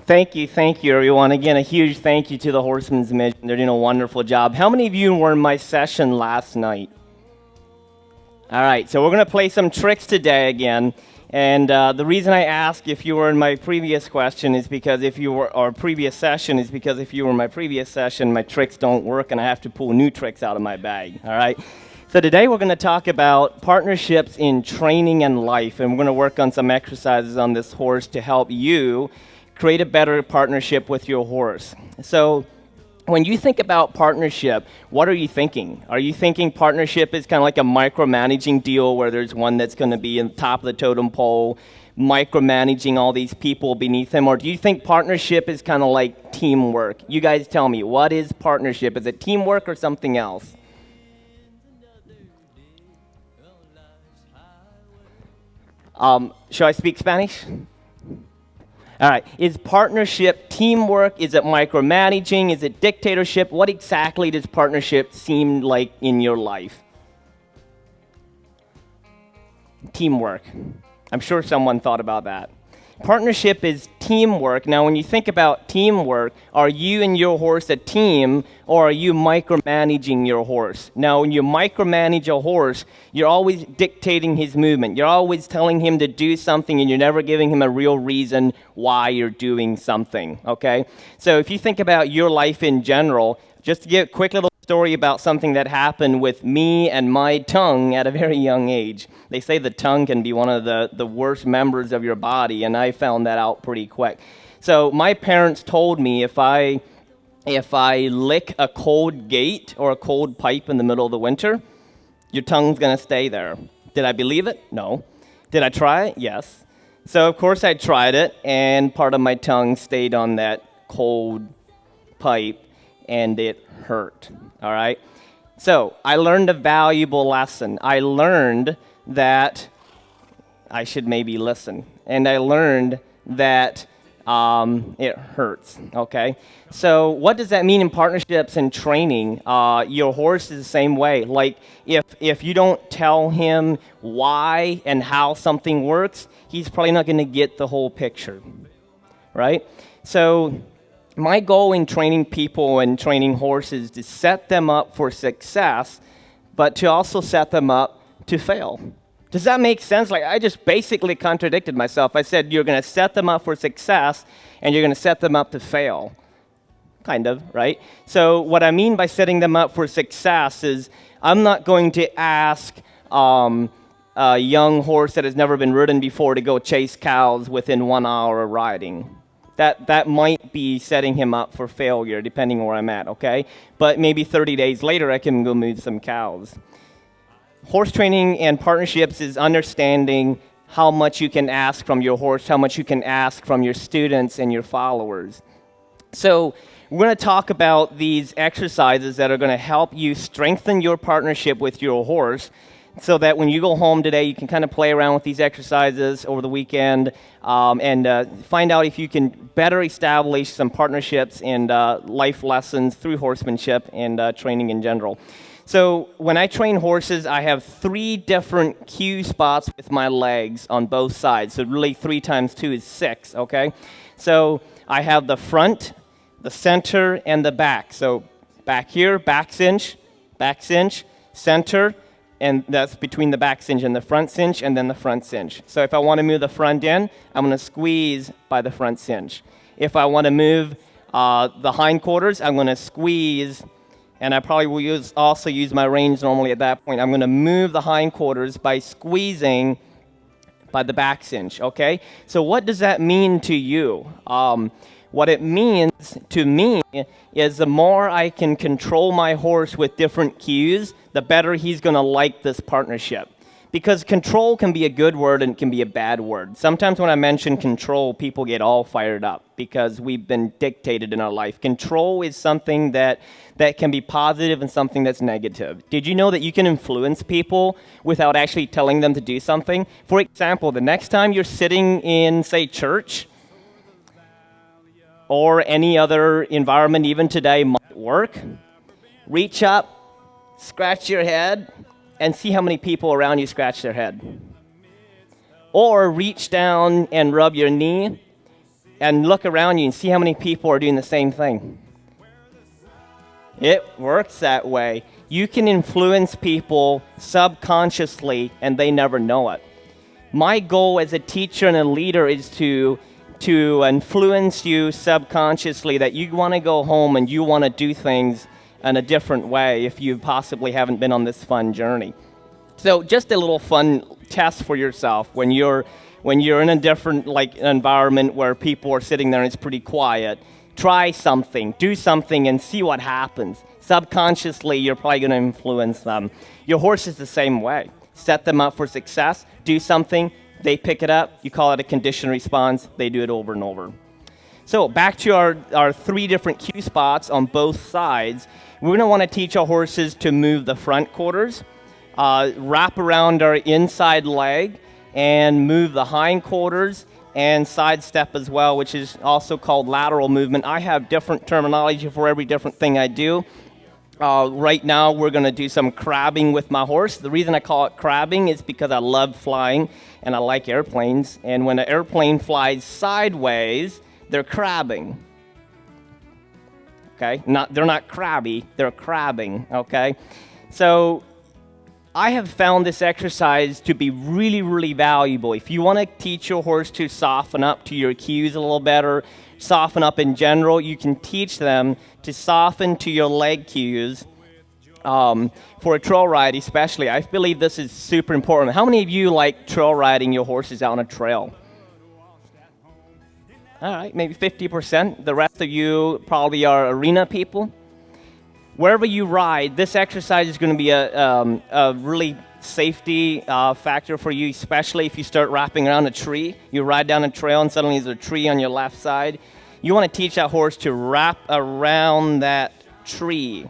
Thank you, everyone. Again, a huge thank you to the Horseman's Mission. They're doing a wonderful job. How many of you were in my session last night? All right, so we're going to play some tricks today again. And the reason I ask if you were in my previous question is because if you were, or previous session is because if you were in my previous session, my tricks don't work and I have to pull new tricks out of my bag. All right. So today we're going to talk about partnerships in training and life, and we're going to work on some exercises on this horse to help you create a better partnership with your horse. So when you think about partnership, what are you thinking? Are you thinking partnership is kind of like a micromanaging deal where there's one that's going to be on top of the totem pole, micromanaging all these people beneath him? Or do you think partnership is kind of like teamwork? You guys tell me, what is partnership? Is it teamwork or something else? Should I speak Spanish? All right. Is partnership teamwork? Is it micromanaging? Is it dictatorship? What exactly does partnership seem like in your life? Teamwork. I'm sure someone thought about that. Partnership is teamwork. Now, when you think about teamwork, are you and your horse a team, or are you micromanaging your horse? Now, when you micromanage a horse, you're always dictating his movement. You're always telling him to do something, and you're never giving him a real reason why you're doing something, okay? So if you think about your life in general, just to give a quick little story about something that happened with me and my tongue at a very young age. They say the tongue can be one of the worst members of your body, and I found that out pretty quick. So my parents told me if I lick a cold gate or a cold pipe in the middle of the winter, your tongue's going to stay there. Did I believe it? No. Did I try it? Yes. So of course I tried it, and part of my tongue stayed on that cold pipe, and it hurt, all right? So I learned a valuable lesson. I learned that I should maybe listen, and I learned that it hurts, okay? So what does that mean in partnerships and training? Your horse is the same way. Like if you don't tell him why and how something works, he's probably not going to get the whole picture, right? So my goal in training people and training horses is to set them up for success, but to also set them up to fail. Does that make sense? Like, I just basically contradicted myself. I said you're going to set them up for success, and you're going to set them up to fail. Kind of, right? So what I mean by setting them up for success is I'm not going to ask a young horse that has never been ridden before to go chase cows within 1 hour of riding. That might be setting him up for failure, depending on where I'm at, okay? But maybe 30 days later, I can go move some cows. Horse training and partnerships is understanding how much you can ask from your horse, how much you can ask from your students and your followers. So we're going to talk about these exercises that are going to help you strengthen your partnership with your horse, so that when you go home today, you can kind of play around with these exercises over the weekend and find out if you can better establish some partnerships and life lessons through horsemanship and training in general. So when I train horses, I have 3 different cue spots with my legs on both sides. So really 3 times 2 is 6, okay? So I have the front, the center, and the back. So back here, back cinch, center, and that's between the back cinch and the front cinch, and then the front cinch. So if I want to move the front in, I'm going to squeeze by the front cinch. If I want to move the hindquarters, I'm going to squeeze, and I probably will also use my reins normally at that point. I'm going to move the hindquarters by squeezing by the back cinch, okay? So what does that mean to you? What it means to me is the more I can control my horse with different cues, the better he's going to like this partnership. Because control can be a good word and it can be a bad word. Sometimes when I mention control, people get all fired up because we've been dictated in our life. Control is something that can be positive and something that's negative. Did you know that you can influence people without actually telling them to do something? For example, the next time you're sitting in, say, church, or any other environment even today might work, reach up, scratch your head, and see how many people around you scratch their head. Or reach down and rub your knee and look around you and see how many people are doing the same thing. It works that way. You can influence people subconsciously and they never know it. My goal as a teacher and a leader is to influence you subconsciously that you want to go home and you want to do things in a different way if you possibly haven't been on this fun journey. So just a little fun test for yourself when you're in a different environment where people are sitting there and it's pretty quiet. Try something, do something, and see what happens. Subconsciously, you're probably going to influence them. Your horse is the same way. Set them up for success, do something, they pick it up, you call it a conditioned response, they do it over and over. So back to our 3 different cue spots on both sides. We're going to want to teach our horses to move the front quarters, wrap around our inside leg, and move the hind quarters, and sidestep as well, which is also called lateral movement. I have different terminology for every different thing I do. Right now, we're going to do some crabbing with my horse. The reason I call it crabbing is because I love flying, and I like airplanes. And when an airplane flies sideways, they're crabbing. Okay? They're not crabby, they're crabbing, okay? So I have found this exercise to be really, really valuable. If you want to teach your horse to soften up to your cues a little better, soften up in general, you can teach them to soften to your leg cues. For a trail ride especially, I believe this is super important. How many of you like trail riding your horses out on a trail? All right, maybe 50%. The rest of you probably are arena people. Wherever you ride, this exercise is going to be a really safety factor for you, especially if you start wrapping around a tree. You ride down a trail and suddenly there's a tree on your left side. You want to teach that horse to wrap around that tree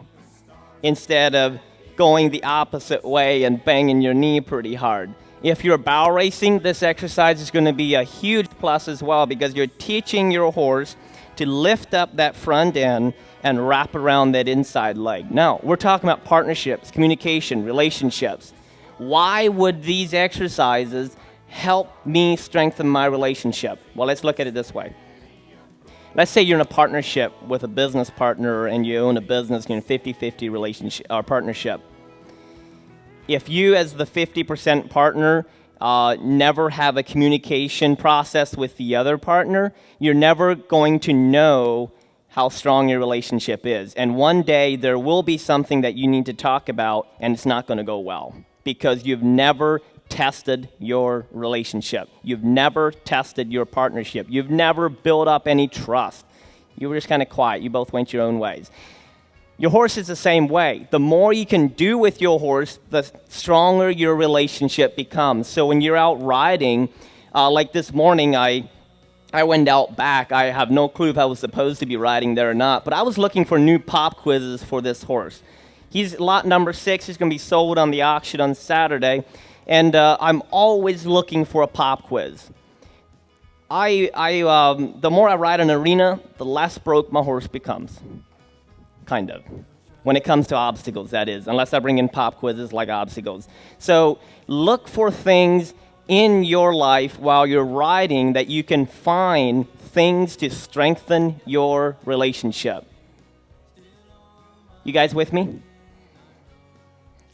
instead of going the opposite way and banging your knee pretty hard. If you're bow racing, this exercise is going to be a huge plus as well because you're teaching your horse to lift up that front end and wrap around that inside leg. Now, we're talking about partnerships, communication, relationships. Why would these exercises help me strengthen my relationship? Well, let's look at it this way. Let's say you're in a partnership with a business partner and you own a business, you're in a 50-50 relationship or partnership. If you, as the 50% partner, never have a communication process with the other partner, you're never going to know how strong your relationship is. And one day there will be something that you need to talk about and it's not going to go well because you've never tested your relationship. You've never tested your partnership. You've never built up any trust. You were just kind of quiet. You both went your own ways. Your horse is the same way. The more you can do with your horse, the stronger your relationship becomes. So when you're out riding, like this morning, I went out back. I have no clue if I was supposed to be riding there or not, but I was looking for new pop quizzes for this horse. He's lot number 6. He's going to be sold on the auction on Saturday, and I'm always looking for a pop quiz. The more I ride an arena, the less broke my horse becomes. Kind of. When it comes to obstacles, that is, unless I bring in pop quizzes like obstacles. So look for things in your life while you're riding that you can find things to strengthen your relationship. You guys with me?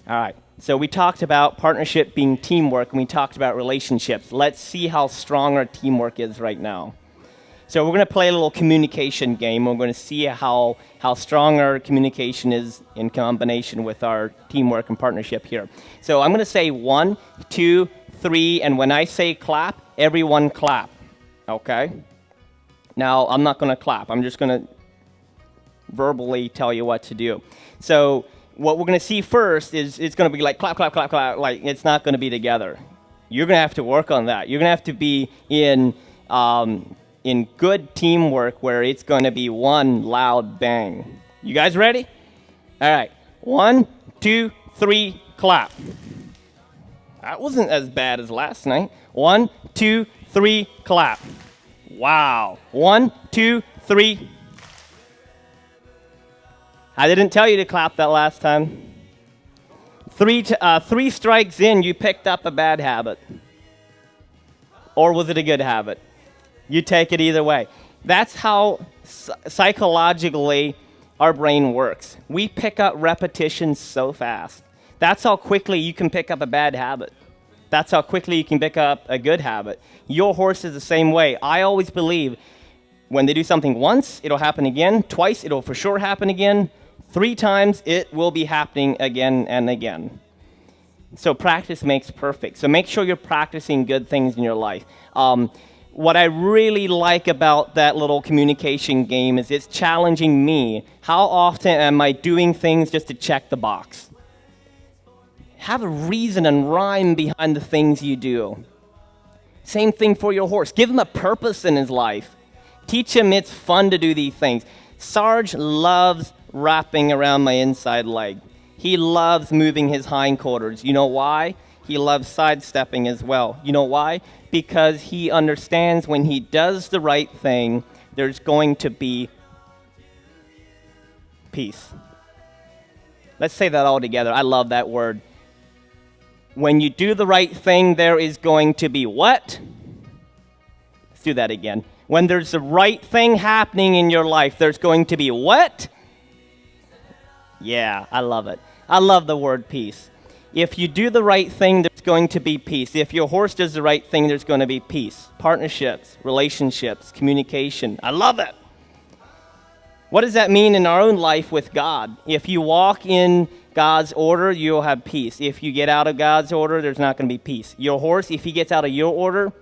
All right. So we talked about partnership being teamwork, and we talked about relationships. Let's see how strong our teamwork is right now. So we're going to play a little communication game. We're going to see how strong our communication is in combination with our teamwork and partnership here. So I'm going to say 1, 2, 3, and when I say clap, everyone clap. Okay? Now, I'm not going to clap. I'm just going to verbally tell you what to do. So what we're going to see first is it's going to be like clap, clap, clap, clap. Like it's not going to be together. You're going to have to work on that. You're going to have to be in good teamwork where it's going to be one loud bang. You guys ready? All right. 1, 2, 3, clap. That wasn't as bad as last night. 1, 2, 3, clap. Wow. 1, 2, 3. I didn't tell you to clap that last time. 3 strikes in, you picked up a bad habit. Or was it a good habit? You take it either way. That's how psychologically our brain works. We pick up repetitions so fast. That's how quickly you can pick up a bad habit. That's how quickly you can pick up a good habit. Your horse is the same way. I always believe when they do something once, it'll happen again. Twice, it'll for sure happen again. 3 times, it will be happening again and again. So practice makes perfect. So make sure you're practicing good things in your life. What I really like about that little communication game is it's challenging me. How often am I doing things just to check the box? Have a reason and rhyme behind the things you do. Same thing for your horse. Give him a purpose in his life. Teach him it's fun to do these things. Sarge loves wrapping around my inside leg. He loves moving his hindquarters. You know why? He loves sidestepping as well. You know why? Because he understands when he does the right thing, there's going to be peace. Let's say that all together. I love that word. When you do the right thing, there is going to be what? Let's do that again. When there's the right thing happening in your life, there's going to be what? Yeah, I love it. I love the word peace. If you do the right thing, there's going to be peace. If your horse does the right thing, there's going to be peace. Partnerships, relationships, communication. I love it. What does that mean in our own life with God? If you walk in God's order, you'll have peace. If you get out of God's order, there's not going to be peace. Your horse, if he gets out of your order,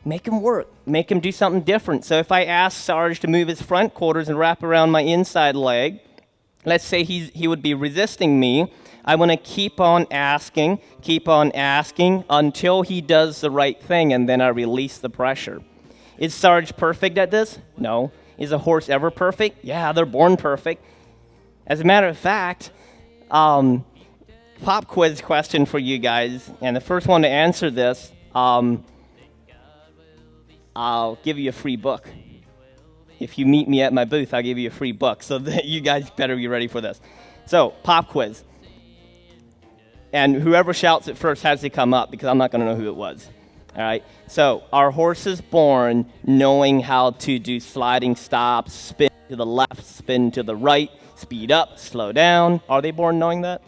make him work. Make him do something different. So if I ask Sarge to move his front quarters and wrap around my inside leg, let's say he would be resisting me. I want to keep on asking until he does the right thing, and then I release the pressure. Is Sarge perfect at this? No. Is a horse ever perfect? Yeah, they're born perfect. As a matter of fact, pop quiz question for you guys, and the first one to answer this, I'll give you a free book. If you meet me at my booth, I'll give you a free book. So you guys better be ready for this. So, pop quiz. And whoever shouts it first has to come up because I'm not going to know who it was. All right? So, are horses born knowing how to do sliding stops, spin to the left, spin to the right, speed up, slow down? Are they born knowing that?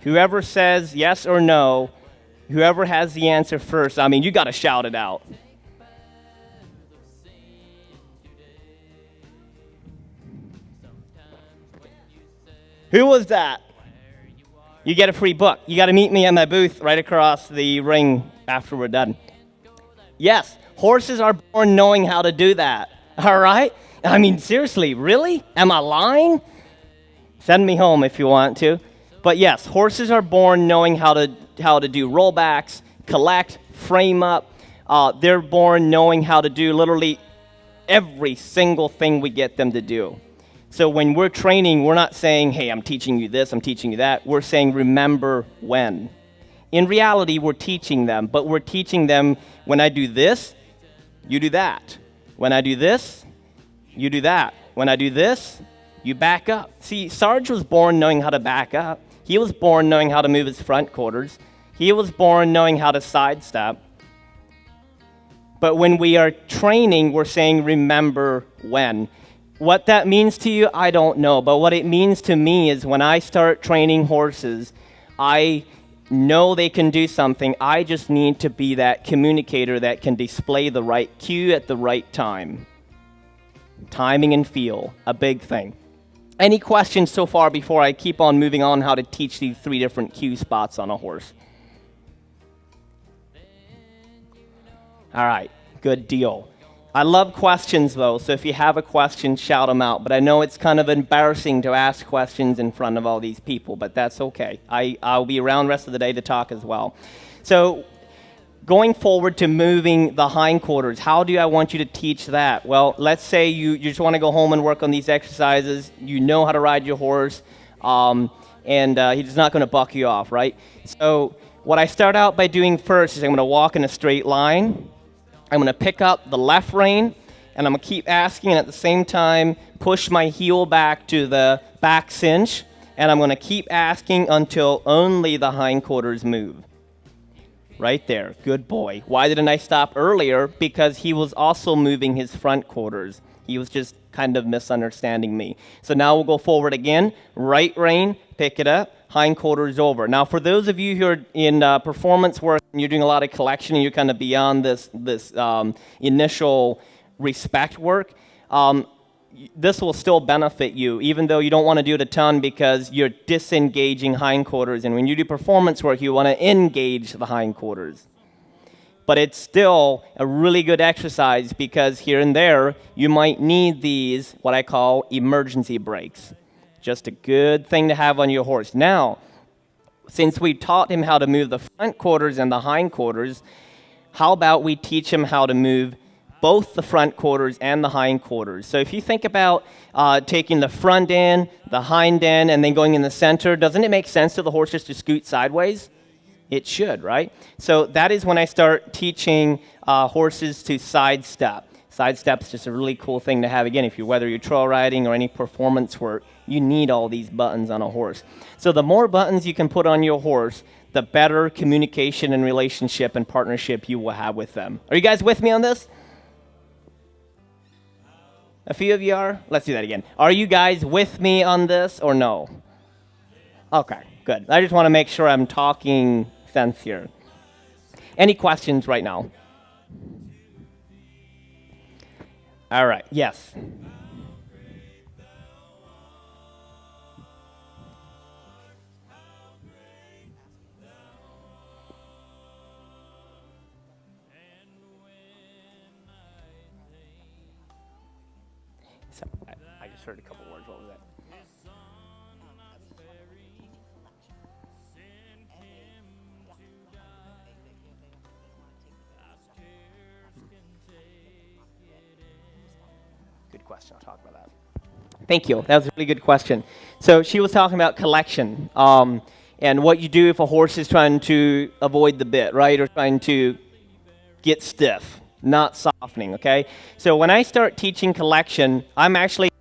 Whoever says yes or no, whoever has the answer first, I mean, you got to shout it out. Who was that? You get a free book. You got to meet me at my booth right across the ring after we're done. Yes, horses are born knowing how to do that. All right? I mean, seriously, really? Am I lying? Send me home if you want to. But yes, horses are born knowing how to do rollbacks, collect, frame up. They're born knowing how to do literally every single thing we get them to do. So when we're training, we're not saying, hey, I'm teaching you this, I'm teaching you that. We're saying, remember when. In reality, we're teaching them, but we're teaching them when I do this, you do that. When I do this, you do that. When I do this, you back up. See, Sarge was born knowing how to back up. He was born knowing how to move his front quarters. He was born knowing how to sidestep. But when we are training, we're saying, remember when. What that means to you, I don't know. But what it means to me is when I start training horses, I know they can do something. I just need to be that communicator that can display the right cue at the right time. Timing and feel, a big thing. Any questions so far before I keep on moving on how to teach these 3 different cue spots on a horse? All right, good deal. I love questions, though, so if you have a question, shout them out. But I know it's kind of embarrassing to ask questions in front of all these people, but that's okay. I'll be around the rest of the day to talk as well. So going forward to moving the hindquarters, how do I want you to teach that? Well, let's say you just want to go home and work on these exercises. You know how to ride your horse, and he's not going to buck you off, right? So what I start out by doing first is I'm going to walk in a straight line. I'm going to pick up the left rein, and I'm going to keep asking, and at the same time, push my heel back to the back cinch, and I'm going to keep asking until only the hindquarters move. Right there. Good boy. Why didn't I stop earlier? Because he was also moving his front quarters. He was just kind of misunderstanding me. So now we'll go forward again. Right rein, pick it up, hind quarters over. Now, for those of you who are in performance work and you're doing a lot of collection and you're kind of beyond this initial respect work, this will still benefit you, even though you don't want to do it a ton because you're disengaging hindquarters. And when you do performance work, you want to engage the hindquarters. But it's still a really good exercise because here and there, you might need these, what I call emergency brakes. Just a good thing to have on your horse. Now, since we taught him how to move the front quarters and the hindquarters, how about we teach him how to move both the front quarters and the hind quarters? So if you think about taking the front end, the hind end, and then going in the center, doesn't it make sense to the horse just to scoot sideways? It should, right? So that is when I start teaching horses to sidestep. Sidestep's just a really cool thing to have. Again, whether you're trail riding or any performance work, you need all these buttons on a horse. So the more buttons you can put on your horse, the better communication and relationship and partnership you will have with them. Are you guys with me on this? A few of you are? Let's do that again. Are you guys with me on this or no? Okay, good. I just want to make sure I'm talking sense here. Any questions right now? All right, yes. So, I just heard a couple words. What was that? Good question. I'll talk about that. Thank you. That was a really good question. So she was talking about collection and what you do if a horse is trying to avoid the bit, right, or trying to get stiff, not softening, okay? So when I start teaching collection, I'm actually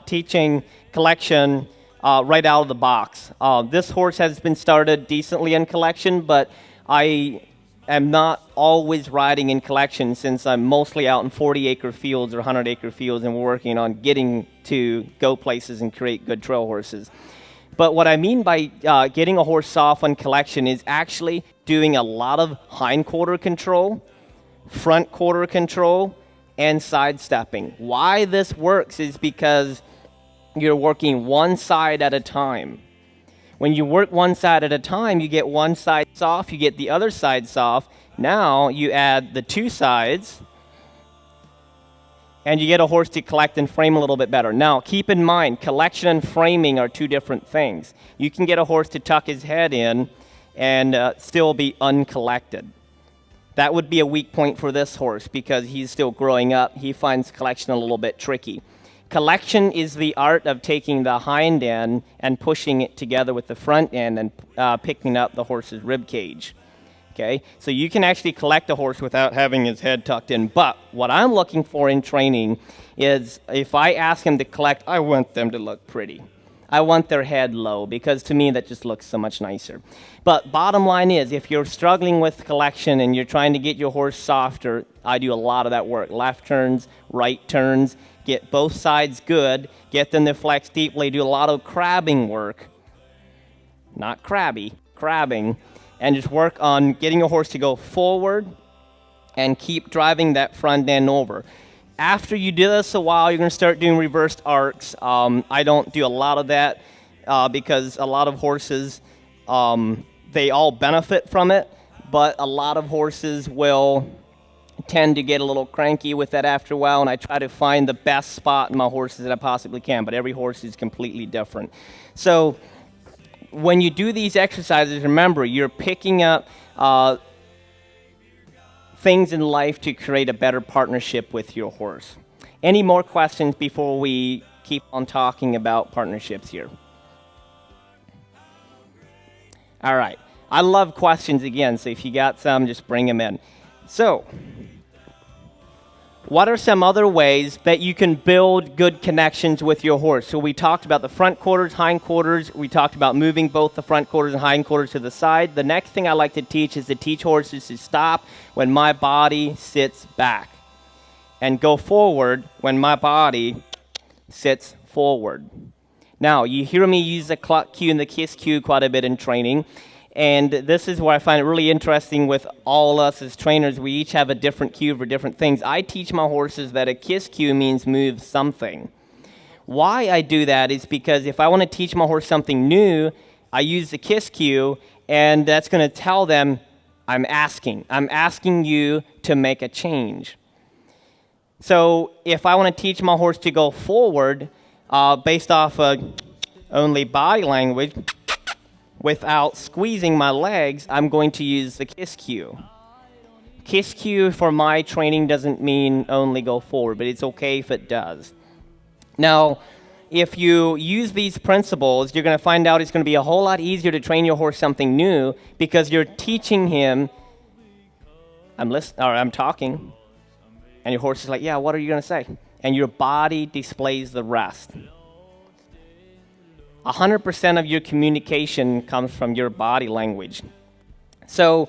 teaching collection right out of the box. This horse has been started decently in collection, but I am not always riding in collection since I'm mostly out in 40-acre fields or 100-acre fields, and we're working on getting to go places and create good trail horses. But what I mean by getting a horse soft on collection is actually doing a lot of hind quarter control, front quarter control, and sidestepping. Why this works is because you're working one side at a time. When you work one side at a time, you get one side soft, you get the other side soft. Now you add the two sides, and you get a horse to collect and frame a little bit better. Now, keep in mind, collection and framing are two different things. You can get a horse to tuck his head in and still be uncollected. That would be a weak point for this horse because he's still growing up. He finds collection a little bit tricky. Collection is the art of taking the hind end and pushing it together with the front end and picking up the horse's rib cage. Okay, so you can actually collect a horse without having his head tucked in. But what I'm looking for in training is if I ask him to collect, I want them to look pretty. I want their head low because to me that just looks so much nicer. But bottom line is, if you're struggling with collection and you're trying to get your horse softer, I do a lot of that work. Left turns, right turns, get both sides good, get them to flex deeply, do a lot of crabbing work. Not crabby, crabbing. And just work on getting your horse to go forward and keep driving that front end over. After you do this a while, you're going to start doing reversed arcs. I don't do a lot of that because a lot of horses, they all benefit from it, but a lot of horses will tend to get a little cranky with that after a while, and I try to find the best spot in my horses that I possibly can, but every horse is completely different. So when you do these exercises, remember, you're picking up things in life to create a better partnership with your horse. Any more questions before we keep on talking about partnerships here? All right. I love questions again, so if you got some, just bring them in. So, What are some other ways that you can build good connections with your horse? So we talked about the front quarters, hind quarters. We talked about moving both the front quarters and hind quarters to the side. The next thing I like to teach is to teach horses to stop when my body sits back and go forward when my body sits forward. Now, you hear me use the cluck cue and the kiss cue quite a bit in training. And this is where I find it really interesting with all us as trainers. We each have a different cue for different things. I teach my horses that a kiss cue means move something. Why I do that is because if I want to teach my horse something new, I use the kiss cue, and that's going to tell them, I'm asking you to make a change. So if I want to teach my horse to go forward based off only body language, without squeezing my legs, I'm going to use the kiss cue. Kiss cue for my training doesn't mean only go forward, but it's okay if it does. Now, if you use these principles, you're going to find out it's going to be a whole lot easier to train your horse something new because you're teaching him, I'm talking, and your horse is like, yeah, what are you going to say? And your body displays the rest. 100% of your communication comes from your body language. So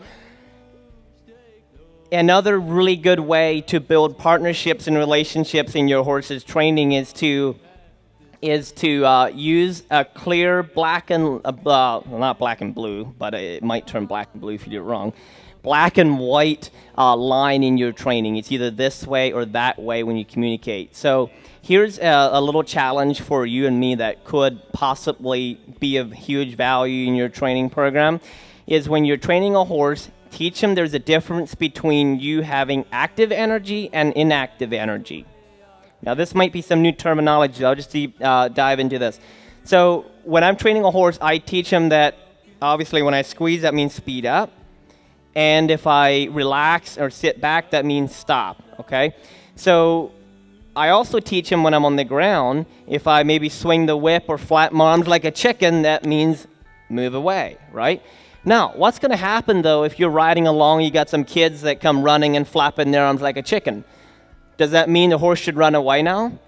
another really good way to build partnerships and relationships in your horse's training is to use a clear black and not black and blue, but it might turn black and blue if you do it wrong. Black and white line in your training. It's either this way or that way when you communicate. So here's a little challenge for you and me that could possibly be of huge value in your training program, is when you're training a horse, teach them there's a difference between you having active energy and inactive energy. Now this might be some new terminology. I'll just dive into this. So when I'm training a horse, I teach them that obviously when I squeeze, that means speed up. And if I relax or sit back, that means stop, okay? So I also teach him when I'm on the ground, if I maybe swing the whip or flap my arms like a chicken, that means move away, right? Now, what's going to happen, though, if you're riding along, you got some kids that come running and flapping their arms like a chicken? Does that mean the horse should run away now?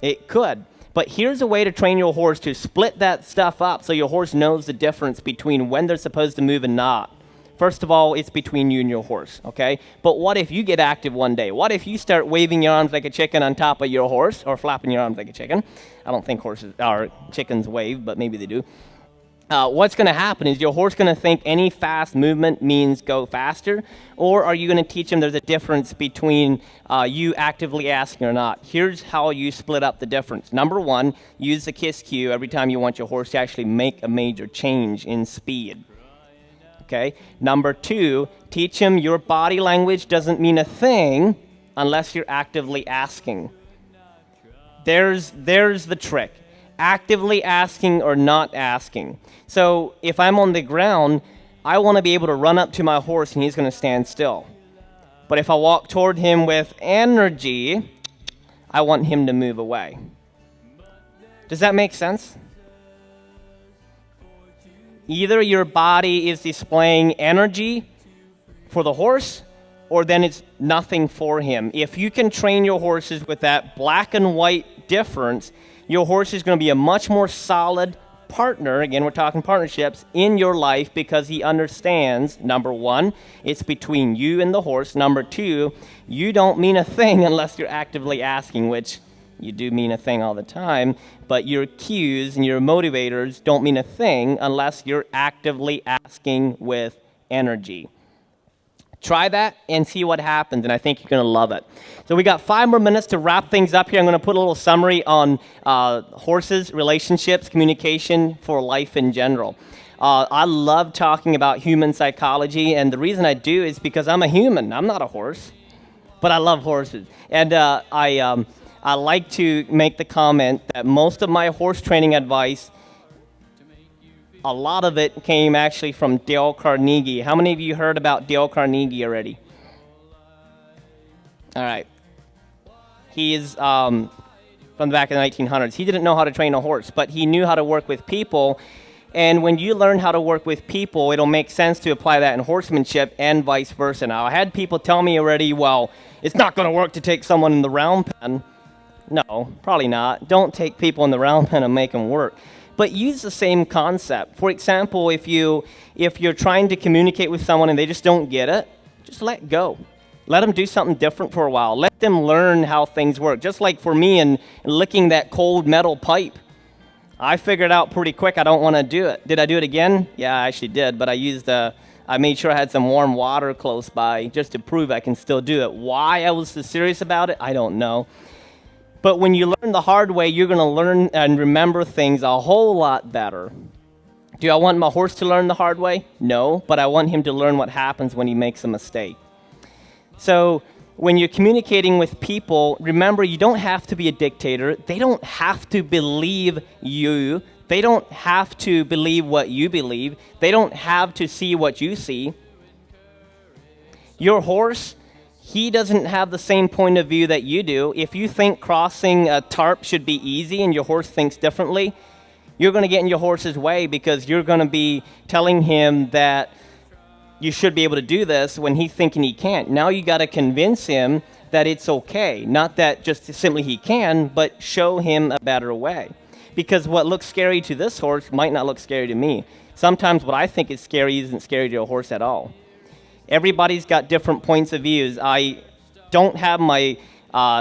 It could. But here's a way to train your horse to split that stuff up so your horse knows the difference between when they're supposed to move and not. First of all, it's between you and your horse, okay? But what if you get active one day? What if you start waving your arms like a chicken on top of your horse or flapping your arms like a chicken? I don't think chickens wave, but maybe they do. What's going to happen is your horse going to think any fast movement means go faster, or are you going to teach him there's a difference between you actively asking or not? Here's how you split up the difference. Number one, use the kiss cue every time you want your horse to actually make a major change in speed. Okay. Number two, teach him your body language doesn't mean a thing unless you're actively asking. There's the trick. Actively asking or not asking. So if I'm on the ground, I want to be able to run up to my horse and he's going to stand still. But if I walk toward him with energy, I want him to move away. Does that make sense? Either your body is displaying energy for the horse, or then it's nothing for him. If you can train your horses with that black and white difference, your horse is going to be a much more solid partner, again, we're talking partnerships, in your life because he understands, number one, it's between you and the horse. Number two, you don't mean a thing unless you're actively asking, which you do mean a thing all the time, but your cues and your motivators don't mean a thing unless you're actively asking with energy. Try that and see what happens, and I think you're going to love it. So we got 5 more minutes to wrap things up here. I'm going to put a little summary on horses, relationships, communication for life in general. I love talking about human psychology, and the reason I do is because I'm a human. I'm not a horse, but I love horses. And I like to make the comment that most of my horse training advice, a lot of it came actually from Dale Carnegie. How many of you heard about Dale Carnegie already? All right. He is from the back of the 1900s. He didn't know how to train a horse, but he knew how to work with people. And when you learn how to work with people, it'll make sense to apply that in horsemanship and vice versa. Now, I had people tell me already, well, it's not going to work to take someone in the round pen. No, probably not. Don't take people in the round pen and make them work. But use the same concept. For example, if you're trying to communicate with someone and they just don't get it, just let go. Let them do something different for a while. Let them learn how things work. Just like for me in licking that cold metal pipe. I figured out pretty quick I don't want to do it. Did I do it again? Yeah, I actually did, but I made sure I had some warm water close by just to prove I can still do it. Why I was so serious about it, I don't know. But when you learn the hard way, you're going to learn and remember things a whole lot better. Do I want my horse to learn the hard way? No, but I want him to learn what happens when he makes a mistake. So when you're communicating with people, remember you don't have to be a dictator. They don't have to believe you. They don't have to believe what you believe. They don't have to see what you see. Your horse, he doesn't have the same point of view that you do. If you think crossing a tarp should be easy and your horse thinks differently, you're going to get in your horse's way because you're going to be telling him that you should be able to do this when he's thinking he can't. Now you got to convince him that it's okay. Not that just simply he can, but show him a better way. Because what looks scary to this horse might not look scary to me. Sometimes what I think is scary isn't scary to a horse at all. Everybody's got different points of views. I don't have my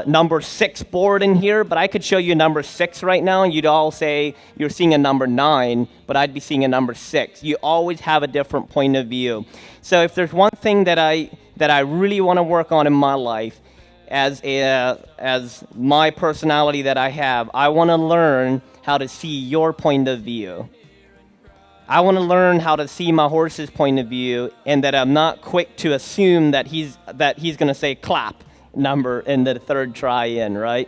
number 6 board in here, but I could show you number 6 right now, and you'd all say you're seeing a number 9, but I'd be seeing a number 6. You always have a different point of view. So if there's one thing that I really want to work on in my life, as my personality that I have, I want to learn how to see your point of view. I want to learn how to see my horse's point of view, and that I'm not quick to assume that he's going to say clap number in the 3rd try in, right?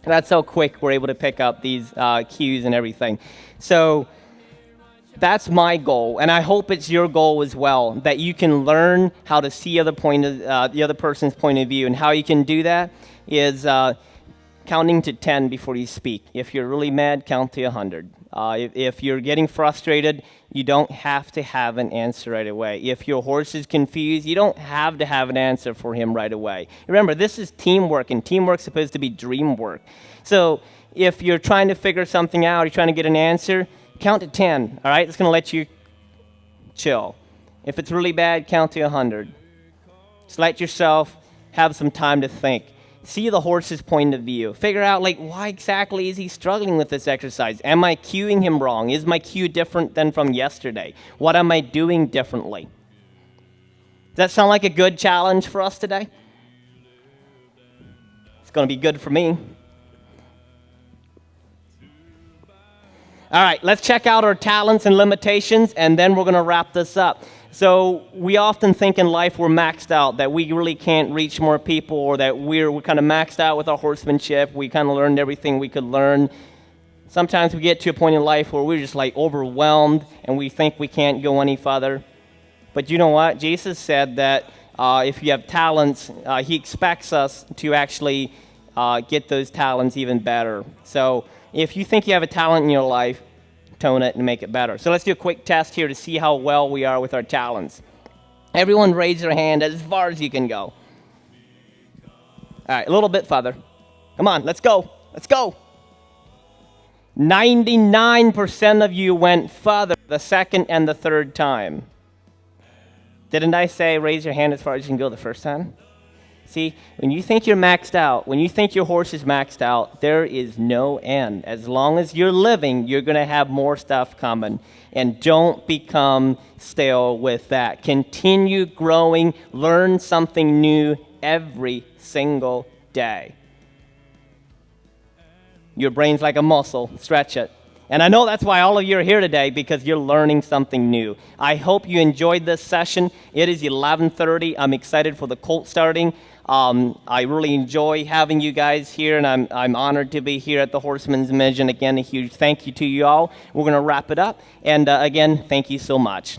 That's how quick we're able to pick up these cues and everything. So that's my goal, and I hope it's your goal as well, that you can learn how to see the other person's point of view. And how you can do that is counting to 10 before you speak. If you're really mad, count to 100. If you're getting frustrated, you don't have to have an answer right away. If your horse is confused, you don't have to have an answer for him right away. Remember, this is teamwork, and teamwork's supposed to be dream work. So if you're trying to figure something out, you're trying to get an answer, count to 10, all right? It's going to let you chill. If it's really bad, count to 100. Just let yourself have some time to think. See the horse's point of view. Figure out, why exactly is he struggling with this exercise? Am I cueing him wrong? Is my cue different than from yesterday? What am I doing differently? Does that sound like a good challenge for us today? It's going to be good for me. All right, let's check out our talents and limitations, and then we're going to wrap this up. So we often think in life we're maxed out, that we really can't reach more people, or that we're kind of maxed out with our horsemanship. We kind of learned everything we could learn. Sometimes we get to a point in life where we're just overwhelmed and we think we can't go any further. But you know what? Jesus said that if you have talents, he expects us to actually get those talents even better. So if you think you have a talent in your life, tone it and make it better. So let's do a quick test here to see how well we are with our talents. Everyone raise their hand as far as you can go. All right, a little bit further. Come on, let's go. Let's go. 99% of you went further the 2nd and the 3rd time. Didn't I say raise your hand as far as you can go the 1st time? See, when you think you're maxed out, when you think your horse is maxed out, there is no end. As long as you're living, you're going to have more stuff coming. And don't become stale with that. Continue growing. Learn something new every single day. Your brain's like a muscle. Stretch it. And I know that's why all of you are here today, because you're learning something new. I hope you enjoyed this session. It is 11:30. I'm excited for the Colt starting. I really enjoy having you guys here, and I'm honored to be here at the Horseman's Mission. Again, a huge thank you to you all. We're going to wrap it up. And again, thank you so much.